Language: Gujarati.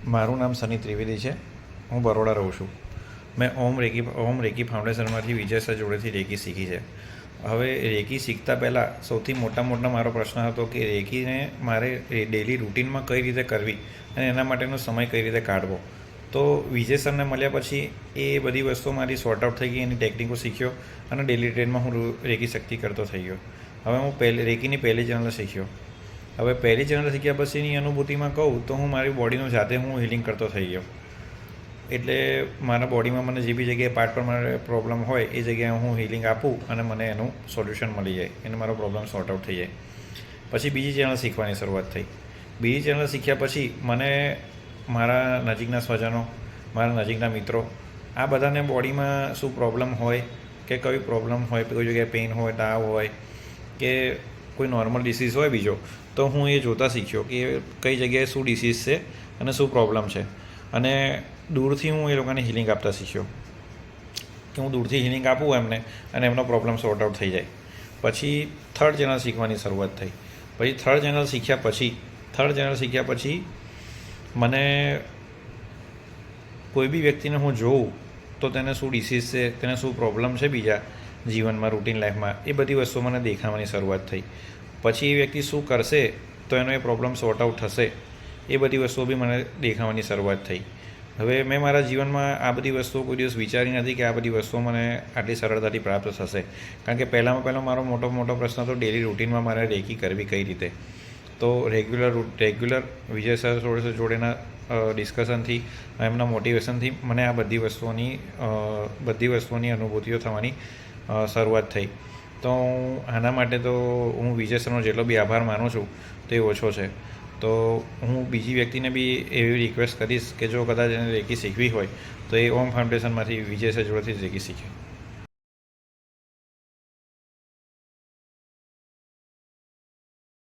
મારું નામ સની ત્રિવેદી છે. હું બરોડા રહું છું. મેં ઓમ રેકી ફાઉન્ડેશનમાંથી વિજય સર જોડેથી રેકી શીખી છે. હવે રેકી શીખતા પહેલાં સૌથી મોટા મારો પ્રશ્ન હતો કે રેકીને મારે ડેલી રૂટિનમાં કઈ રીતે કરવી અને એના માટેનો સમય કઈ રીતે કાઢવો. તો વિજય સરને મળ્યા પછી એ બધી વસ્તુઓ મારી સોર્ટ આઉટ થઈ ગઈ, એની ટેકનિકો શીખ્યો અને ડેલી ટ્રેનમાં હું રેકી શક્તિ કરતો થઈ ગયો. હવે હું રેકીની પહેલી ચેનલ શીખ્યો. હવે પહેલી ચેનલ શીખ્યા પછીની અનુભૂતિમાં કહું તો હું મારી બોડીનું જાતે હિલિંગ કરતો થઈ ગયો. એટલે મારા બોડીમાં મને જે બી જગ્યાએ પાર્ટ પર મારે પ્રોબ્લેમ હોય એ જગ્યાએ હું હિલિંગ આપું અને મને એનું સોલ્યુશન મળી જાય, એને મારો પ્રોબ્લેમ સોર્ટ આઉટ થઈ જાય. પછી બીજી ચેનલ શીખવાની શરૂઆત થઈ. બીજી ચેનલ શીખ્યા પછી મને મારા નજીકના સ્વજનો, મારા નજીકના મિત્રો, આ બધાને બોડીમાં શું પ્રોબ્લેમ હોય કે કઈ પ્રોબ્લેમ હોય, કોઈ જગ્યાએ પેઇન હોય, તાવ હોય કે કોઈ નોર્મલ ડિસીઝ હોય બીજો, તો હું એ જોતા શીખ્યો કે કઈ જગ્યાએ શું ડિસીઝ છે અને શું પ્રોબ્લેમ છે. અને દૂરથી હું એ લોકોને હિલિંગ આપતા શીખ્યો કે હું દૂરથી હિલિંગ આપું એમને અને એમનો પ્રોબ્લેમ સોર્ટ આઉટ થઈ જાય. પછી થર્ડ ચેનલ શીખવાની શરૂઆત થઈ. પછી થર્ડ ચેનલ શીખ્યા પછી મને કોઈ બી વ્યક્તિને હું જોઉં તો તેને શું ડિસીઝ છે, તેને શું પ્રોબ્લેમ છે બીજા જીવનમાં, રૂટીન લાઈફમાં, એ બધી વસ્તુઓ મને દેખાવાની શરૂઆત થઈ. પછી એ વ્યક્તિ શું કરશે તો એનો એ પ્રોબ્લેમ સોર્ટ આઉટ થશે, એ બધી વસ્તુઓ બી મને દેખાવાની શરૂઆત થઈ. હવે મેં મારા જીવનમાં આ બધી વસ્તુઓ કોઈ દિવસ વિચારી નથી કે આ બધી વસ્તુઓ મને આટલી સરળતાથી પ્રાપ્ત થશે. કારણ કે પહેલો મારો મોટો પ્રશ્ન તો ડેલી રૂટીનમાં મારે રેકી કરવી કઈ રીતે. તો રેગ્યુલર વિજય સર જોડેના ડિસ્કશનથી, એમના મોટિવેશનથી મને આ બધી વસ્તુઓની અનુભૂતિઓ થવાની શરૂઆત થઈ. તો આના માટે તો હું વિજય સરનો જેટલો બી આભાર માનું છું તે ઓછો છે. તો હું બીજી વ્યક્તિને બી એવી રિક્વેસ્ટ કરીશ કે જો કદાચ એને રેકી શીખવી હોય તો એ ઓમ ફાઉન્ડેશનમાંથી વિજય સર જોડેથી જ રેકી શીખે.